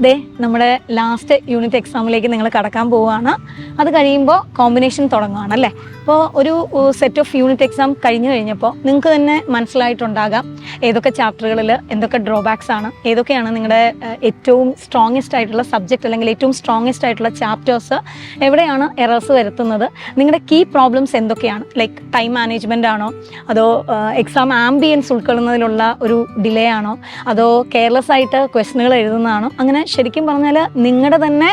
ദേ നമ്മുടെ last unit എക്സാമിലേക്ക് നിങ്ങൾ കടക്കാൻ പോവുകയാണ്. അത് കഴിയുമ്പോൾ കോമ്പിനേഷൻ തുടങ്ങുകയാണ് അല്ലേ. അപ്പോൾ ഒരു സെറ്റ് ഓഫ് യൂണിറ്റ് എക്സാം കഴിഞ്ഞപ്പോൾ നിങ്ങൾക്ക് തന്നെ മനസ്സിലായിട്ടുണ്ടാകാം ഏതൊക്കെ ചാപ്റ്ററുകളിൽ എന്തൊക്കെ ഡ്രോബാക്സ് ആണ്, ഏതൊക്കെയാണ് നിങ്ങളുടെ ഏറ്റവും സ്ട്രോങ്ങസ്റ്റ് ആയിട്ടുള്ള സബ്ജക്റ്റ് അല്ലെങ്കിൽ ഏറ്റവും സ്ട്രോങ്ങസ്റ്റ് ആയിട്ടുള്ള ചാപ്റ്റേഴ്സ്, എവിടെയാണ് എറേഴ്സ് വരുത്തുന്നത്, നിങ്ങളുടെ കീ പ്രോബ്ലംസ് എന്തൊക്കെയാണ്. ലൈക്ക് ടൈം മാനേജ്മെൻ്റ് ആണോ, അതോ എക്സാം ആംബിയൻസ് ഉൾക്കൊള്ളുന്നതിലുള്ള ഒരു ഡിലേ ആണോ, അതോ കെയർലെസ് ആയിട്ട് ക്വസ്റ്റ്യനുകൾ എഴുതുന്നതാണോ. അങ്ങനെ ശരിക്കും പറഞ്ഞാൽ നിങ്ങളുടെ തന്നെ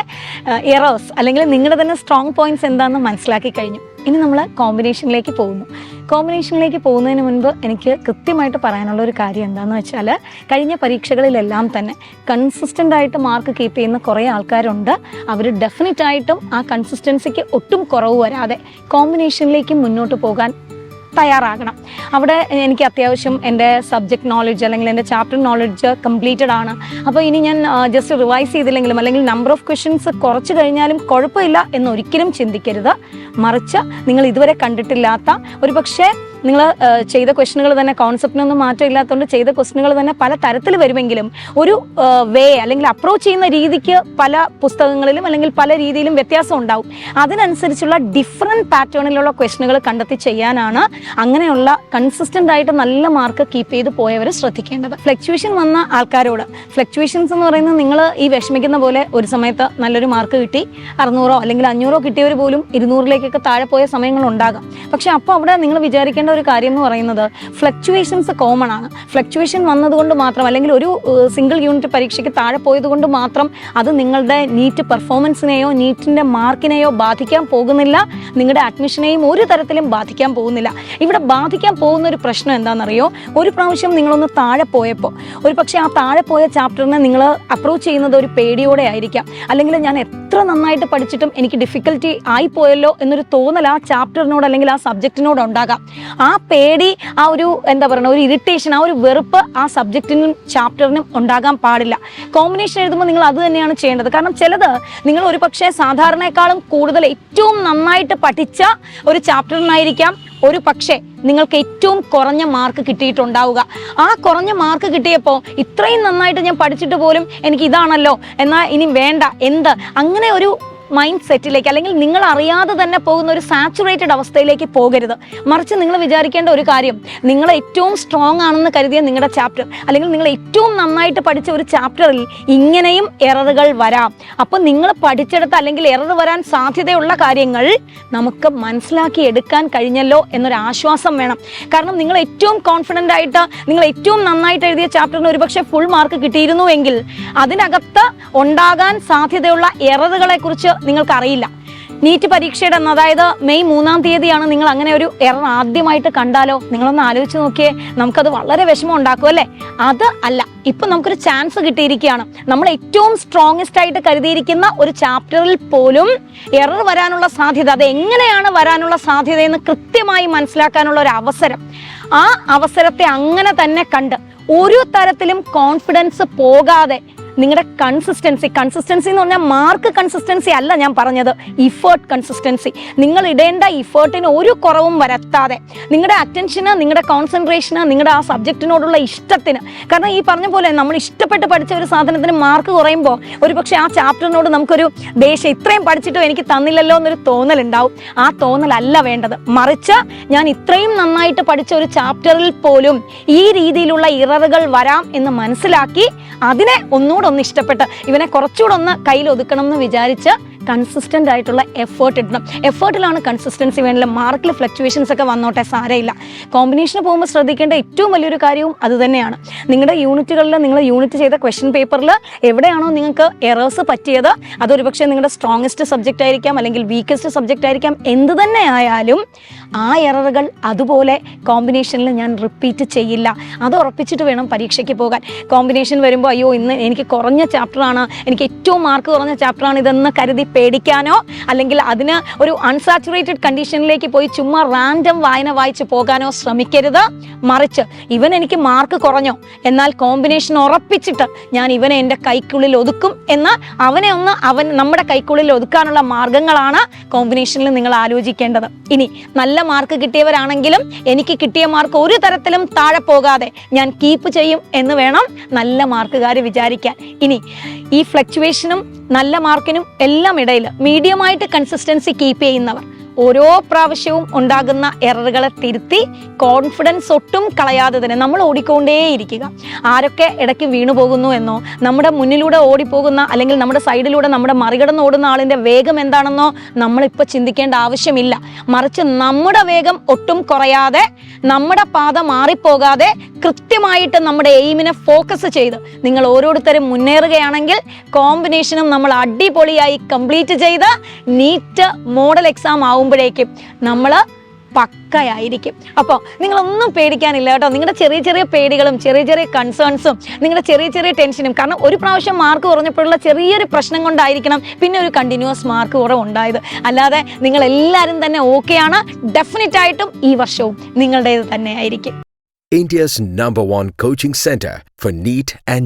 എറേഴ്സ് അല്ലെങ്കിൽ നിങ്ങളുടെ തന്നെ സ്ട്രോങ് പോയിന്റ്സ് എന്താണെന്ന് മനസ്സിലാക്കി കഴിഞ്ഞു. ഇനി നമ്മൾ കോമ്പിനേഷനിലേക്ക് പോകുന്നു. കോമ്പിനേഷനിലേക്ക് പോകുന്നതിന് മുൻപ് എനിക്ക് കൃത്യമായിട്ട് പറയാനുള്ള ഒരു കാര്യം എന്താണെന്ന് വെച്ചാൽ, കഴിഞ്ഞ പരീക്ഷകളിലെല്ലാം തന്നെ കൺസിസ്റ്റൻ്റ് ആയിട്ട് മാർക്ക് കീപ്പ് ചെയ്യുന്ന കുറേ ആൾക്കാരുണ്ട്. അവർ ഡെഫിനറ്റായിട്ടും ആ കൺസിസ്റ്റൻസിക്ക് ഒട്ടും കുറവ് വരാതെ കോമ്പിനേഷനിലേക്ക് മുന്നോട്ട് പോകാൻ തയ്യാറാകണം. അവിടെ എനിക്ക് അത്യാവശ്യം എൻ്റെ സബ്ജക്റ്റ് നോളജ് അല്ലെങ്കിൽ എൻ്റെ ചാപ്റ്റർ നോളജ് കംപ്ലീറ്റഡ് ആണ്. അപ്പോൾ ഇനി ഞാൻ ജസ്റ്റ് റിവൈസ് ചെയ്തില്ലെങ്കിലും അല്ലെങ്കിൽ നമ്പർ ഓഫ് ക്വസ്റ്റ്യൻസ് കുറച്ച് കഴിഞ്ഞാലും കുഴപ്പമില്ല എന്നൊരിക്കലും ചിന്തിക്കരുത്. മറിച്ച് നിങ്ങൾ ഇതുവരെ കണ്ടിട്ടില്ലാത്ത ഒരു പക്ഷേ നിങ്ങൾ ചെയ്ത ക്വസ്റ്റ്യനുകൾ തന്നെ കോൺസെപ്റ്റിനൊന്നും മാറ്റം ഇല്ലാത്തതുകൊണ്ട് ചെയ്ത ക്വസ്റ്റ്യനുകൾ തന്നെ പല തരത്തിൽ വരുമെങ്കിലും ഒരു വേ അല്ലെങ്കിൽ അപ്രോച്ച് ചെയ്യുന്ന രീതിക്ക് പല പുസ്തകങ്ങളിലും അല്ലെങ്കിൽ പല രീതിയിലും വ്യത്യാസം ഉണ്ടാവും. അതിനനുസരിച്ചുള്ള ഡിഫറെൻറ്റ് പാറ്റേണിലുള്ള ക്വസ്റ്റ്യനുകൾ കണ്ടെത്തി ചെയ്യാനാണ് അങ്ങനെയുള്ള കൺസിസ്റ്റൻ്റ് ആയിട്ട് നല്ല മാർക്ക് കീപ്പ് ചെയ്ത് പോയവർ ശ്രദ്ധിക്കേണ്ടത്. ഫ്ലക്ച്വേഷൻ വന്ന ആൾക്കാരോട്, ഫ്ലക്ച്വേഷൻസ് എന്ന് പറയുന്നത് നിങ്ങൾ ഈ വിഷമിക്കുന്ന പോലെ ഒരു സമയത്ത് നല്ലൊരു മാർക്ക് കിട്ടി 600 അല്ലെങ്കിൽ 500 കിട്ടിയവർ പോലും 200-ലേക്കൊക്കെ താഴെ പോയ സമയങ്ങളുണ്ടാകാം. പക്ഷെ അപ്പോൾ അവിടെ നിങ്ങൾ വിചാരിക്കേണ്ട ഒരു കാര്യം എന്ന് പറയുന്നത് ഫ്ലക്ച്വേഷൻസ് കോമൺ ആണ്. ഫ്ലക്ച്വേഷൻ വന്നതുകൊണ്ട് മാത്രം അല്ലെങ്കിൽ ഒരു സിംഗിൾ യൂണിറ്റ് പരീക്ഷയ്ക്ക് താഴെ പോയത് കൊണ്ട് മാത്രം അത് നിങ്ങളുടെ നീറ്റ് പെർഫോമൻസിനെയോ നീറ്റിൻ്റെ മാർക്കിനെയോ ബാധിക്കാൻ പോകുന്നില്ല. നിങ്ങളുടെ അഡ്മിഷനെയും ഒരു തരത്തിലും ബാധിക്കാൻ പോകുന്നില്ല. ഇവിടെ ബാധിക്കാൻ പോകുന്ന ഒരു പ്രശ്നം എന്താണെന്നറിയോ, ഒരു പ്രാവശ്യം നിങ്ങളൊന്ന് താഴെ പോയപ്പോൾ ഒരു പക്ഷേ ആ താഴെ പോയ ചാപ്റ്ററിനെ നിങ്ങൾ അപ്രോച്ച് ചെയ്യുന്നത് ഒരു പേടിയോടെ ആയിരിക്കാം. അല്ലെങ്കിൽ ഞാൻ എത്ര നന്നായിട്ട് പഠിച്ചിട്ടും എനിക്ക് ഡിഫിക്കൽറ്റി ആയിപ്പോയല്ലോ എന്നൊരു തോന്നൽ ആ ചാപ്റ്ററിനോട് അല്ലെങ്കിൽ ആ സബ്ജക്റ്റിനോട് ഉണ്ടാകാം. ആ പേടി, ആ ഒരു എന്താ പറയുക, ഒരു ഇറിറ്റേഷൻ, ആ ഒരു വെറുപ്പ് ആ സബ്ജക്റ്റിനും ചാപ്റ്ററിനും ഉണ്ടാകാൻ പാടില്ല. കോമ്പിനേഷൻ എഴുതുമ്പോൾ നിങ്ങൾ അത് തന്നെയാണ് ചെയ്യേണ്ടത്. കാരണം ചിലത് നിങ്ങൾ ഒരു പക്ഷേ സാധാരണയെക്കാളും കൂടുതൽ ഏറ്റവും നന്നായിട്ട് പഠിച്ച ഒരു ചാപ്റ്ററിനായിരിക്കാം ഒരു പക്ഷേ നിങ്ങൾക്ക് ഏറ്റവും കുറഞ്ഞ മാർക്ക് കിട്ടിയിട്ടുണ്ടാവുക. ആ കുറഞ്ഞ മാർക്ക് കിട്ടിയപ്പോൾ ഇത്രയും നന്നായിട്ട് ഞാൻ പഠിച്ചിട്ട് പോലും എനിക്ക് ഇതാണല്ലോ, എന്നാൽ ഇനി വേണ്ട, എന്ത്, അങ്ങനെ ഒരു മൈൻഡ് സെറ്റിലേക്ക് അല്ലെങ്കിൽ നിങ്ങൾ അറിയാതെ തന്നെ പോകുന്ന ഒരു സാച്ചുറേറ്റഡ് അവസ്ഥയിലേക്ക് പോകരുത്. മറിച്ച് നിങ്ങൾ വിചാരിക്കേണ്ട ഒരു കാര്യം, നിങ്ങൾ ഏറ്റവും സ്ട്രോങ് ആണെന്ന് കരുതിയ നിങ്ങളുടെ ചാപ്റ്റർ അല്ലെങ്കിൽ നിങ്ങൾ ഏറ്റവും നന്നായിട്ട് പഠിച്ച ഒരു ചാപ്റ്ററിൽ ഇങ്ങനെയും എററുകൾ വരാം. അപ്പോൾ നിങ്ങൾ പഠിച്ചെടുത്ത് അല്ലെങ്കിൽ എറർ വരാൻ സാധ്യതയുള്ള കാര്യങ്ങൾ നമുക്ക് മനസ്സിലാക്കി എടുക്കാൻ കഴിഞ്ഞല്ലോ എന്നൊരു ആശ്വാസം വേണം. കാരണം നിങ്ങൾ ഏറ്റവും കോൺഫിഡൻ്റ് ആയിട്ട് നിങ്ങൾ ഏറ്റവും നന്നായിട്ട് എഴുതിയ ചാപ്റ്ററിന് ഒരുപക്ഷെ ഫുൾ മാർക്ക് കിട്ടിയിരുന്നു എങ്കിൽ അതിനകത്ത് ഉണ്ടാകാൻ സാധ്യതയുള്ള എററുകളെ കുറിച്ച് നിങ്ങൾക്കറിയില്ല. നീറ്റ് പരീക്ഷയുടെ അന്ന്, അതായത് മെയ് 3-ാം തീയതിയാണ് നിങ്ങൾ അങ്ങനെ ഒരു എറർ ആദ്യമായിട്ട് കണ്ടാലോ, നിങ്ങളൊന്ന് ആലോചിച്ച് നോക്കിയേ, നമുക്കത് വളരെ വിഷമം ഉണ്ടാക്കും അല്ലേ. അത് അല്ല, ഇപ്പം നമുക്കൊരു ചാൻസ് കിട്ടിയിരിക്കുകയാണ്. നമ്മൾ ഏറ്റവും സ്ട്രോങ്ങസ്റ്റ് ആയിട്ട് കരുതിയിരിക്കുന്ന ഒരു ചാപ്റ്ററിൽ പോലും എറർ വരാനുള്ള സാധ്യത, അത് എങ്ങനെയാണ് വരാനുള്ള സാധ്യതയെന്ന് കൃത്യമായി മനസ്സിലാക്കാനുള്ള ഒരു അവസരം, ആ അവസരത്തെ അങ്ങനെ തന്നെ കണ്ട് ഒരു തരത്തിലും കോൺഫിഡൻസ് പോകാതെ നിങ്ങളുടെ കൺസിസ്റ്റൻസി എന്ന് പറഞ്ഞാൽ മാർക്ക് കൺസിസ്റ്റൻസി അല്ല ഞാൻ പറഞ്ഞത്, ഇഫേർട്ട് കൺസിസ്റ്റൻസി. നിങ്ങൾ ഇടേണ്ട ഇഫേർട്ടിന് ഒരു കുറവും വരുത്താതെ നിങ്ങളുടെ അറ്റൻഷന്, നിങ്ങളുടെ കോൺസെൻട്രേഷന്, നിങ്ങളുടെ ആ സബ്ജക്റ്റിനോടുള്ള ഇഷ്ടത്തിന്. കാരണം ഈ പറഞ്ഞ പോലെ നമ്മൾ ഇഷ്ടപ്പെട്ട് പഠിച്ച ഒരു സാധനത്തിന് മാർക്ക് കുറയുമ്പോൾ ഒരു പക്ഷേ ആ ചാപ്റ്ററിനോട് നമുക്കൊരു ദേഷ്യം, ഇത്രയും പഠിച്ചിട്ടും എനിക്ക് തന്നില്ലല്ലോ എന്നൊരു തോന്നലുണ്ടാവും. ആ തോന്നലല്ല വേണ്ടത്. മറിച്ച് ഞാൻ ഇത്രയും നന്നായിട്ട് പഠിച്ച ഒരു ചാപ്റ്ററിൽ പോലും ഈ രീതിയിലുള്ള ഇററുകൾ വരാം എന്ന് മനസ്സിലാക്കി അതിനെ ഒന്നുകൂടെ ഇഷ്ടപ്പെട്ട് ഇവനെ കുറച്ചുകൂടെ ഒന്ന് കയ്യിൽ ഒതുക്കണം എന്ന് വിചാരിച്ച് കൺസിസ്റ്റൻ്റ് ആയിട്ടുള്ള എഫേർട്ട് ഇടണം. എഫേർട്ടിലാണ് കൺസിസ്റ്റൻസി വേണ്ടില്ല. മാർക്കിൽ ഫ്ലക്ച്വേഷൻസ് ഒക്കെ വന്നോട്ടെ, സാരമില്ല. കോമ്പിനേഷന് പോകുമ്പോൾ ശ്രദ്ധിക്കേണ്ട ഏറ്റവും വലിയൊരു കാര്യവും അതുതന്നെയാണ്. നിങ്ങളുടെ യൂണിറ്റുകളിൽ നിങ്ങൾ യൂണിറ്റ് ചെയ്ത ക്വസ്റ്റ്യൻ പേപ്പറിൽ എവിടെയാണോ നിങ്ങൾക്ക് എറേഴ്സ് പറ്റിയത്, അതൊരു പക്ഷേ നിങ്ങളുടെ സ്ട്രോങ്ങസ്റ്റ് സബ്ജക്റ്റ് ആയിരിക്കാം അല്ലെങ്കിൽ വീക്കസ്റ്റ് സബ്ജക്റ്റ് ആയിരിക്കാം, എന്ത് തന്നെ ആയാലും ആ എററുകൾ അതുപോലെ കോമ്പിനേഷനിൽ ഞാൻ റിപ്പീറ്റ് ചെയ്യില്ല. അത് ഉറപ്പിച്ചിട്ട് വേണം പരീക്ഷയ്ക്ക് പോകാൻ. കോമ്പിനേഷൻ വരുമ്പോൾ അയ്യോ ഇന്ന് എനിക്ക് കുറഞ്ഞ ചാപ്റ്ററാണ്, എനിക്ക് ഏറ്റവും മാർക്ക് കുറഞ്ഞ ചാപ്റ്ററാണ് ഇതെന്ന് കരുതി പേടിക്കാനോ അല്ലെങ്കിൽ അതിന് ഒരു അൺസാച്ചുറേറ്റഡ് കണ്ടീഷനിലേക്ക് പോയി ചുമ്മാ റാൻഡം വായന വായിച്ച് പോകാനോ ശ്രമിക്കരുത്. മറിച്ച് ഇവൻ എനിക്ക് മാർക്ക് കുറഞ്ഞോ, എന്നാൽ കോമ്പിനേഷൻ ഉറപ്പിച്ചിട്ട് ഞാൻ ഇവനെ എൻ്റെ കൈക്കുള്ളിൽ ഒതുക്കും എന്ന് അവൻ നമ്മുടെ കൈക്കുള്ളിൽ ഒതുക്കാനുള്ള മാർഗങ്ങളാണ് കോമ്പിനേഷനിൽ നിങ്ങൾ ആലോചിക്കേണ്ടത്. ഇനി നല്ല മാർക്ക് കിട്ടിയവരാണെങ്കിലും എനിക്ക് കിട്ടിയ മാർക്ക് ഒരു തരത്തിലും താഴെ പോകാതെ ഞാൻ കീപ്പ് ചെയ്യും എന്ന് വേണം നല്ല മാർക്കുകാർ വിചാരിക്കാൻ. ഇനി ഈ ഫ്ലക്ച്വേഷനും നല്ല മാർക്കിനും എല്ലാം ഇടയിൽ മീഡിയമായിട്ട് കൺസിസ്റ്റൻസി കീപ്പ് ചെയ്യുന്നവർ ഓരോ പ്രാവശ്യവും ഉണ്ടാകുന്ന എററുകളെ തിരുത്തി കോൺഫിഡൻസ് ഒട്ടും കളയാതെ തന്നെ നമ്മൾ ഓടിക്കൊണ്ടേയിരിക്കുക. ആരൊക്കെ ഇടയ്ക്ക് വീണു പോകുന്നു എന്നോ, നമ്മുടെ മുന്നിലൂടെ ഓടിപ്പോകുന്ന അല്ലെങ്കിൽ നമ്മുടെ സൈഡിലൂടെ നമ്മുടെ മറികടന്ന് ഓടുന്ന ആളിൻ്റെ വേഗം എന്താണെന്നോ നമ്മളിപ്പോൾ ചിന്തിക്കേണ്ട ആവശ്യമില്ല. മറിച്ച് നമ്മുടെ വേഗം ഒട്ടും കുറയാതെ, നമ്മുടെ പാത മാറിപ്പോകാതെ കൃത്യമായിട്ട് നമ്മുടെ എയിമിനെ ഫോക്കസ് ചെയ്ത് നിങ്ങൾ ഓരോരുത്തരും മുന്നേറുകയാണെങ്കിൽ കോമ്പിനേഷനും നമ്മൾ അടിപൊളിയായി കംപ്ലീറ്റ് ചെയ്ത് നീറ്റ് മോഡൽ എക്സാം ആവുമ്പോഴേക്കും നമ്മൾ പക്കയായിരിക്കും. അപ്പോൾ നിങ്ങളൊന്നും പേടിക്കാനില്ല കേട്ടോ. നിങ്ങളുടെ ചെറിയ ചെറിയ പേടികളും ചെറിയ ചെറിയ കൺസേൺസും നിങ്ങളുടെ ചെറിയ ചെറിയ ടെൻഷനും, കാരണം ഒരു പ്രാവശ്യം മാർക്ക് കുറഞ്ഞപ്പോഴുള്ള ചെറിയൊരു പ്രശ്നം കൊണ്ടായിരിക്കണം പിന്നെ ഒരു കണ്ടിന്യൂസ് മാർക്ക് കുറവുണ്ടായത്. അല്ലാതെ നിങ്ങൾ എല്ലാവരും തന്നെ ഓക്കെയാണ്. ഡെഫിനറ്റ് ആയിട്ടും ഈ വർഷവും നിങ്ങളുടേത് തന്നെ ആയിരിക്കും. India's #1 coaching center for NEET and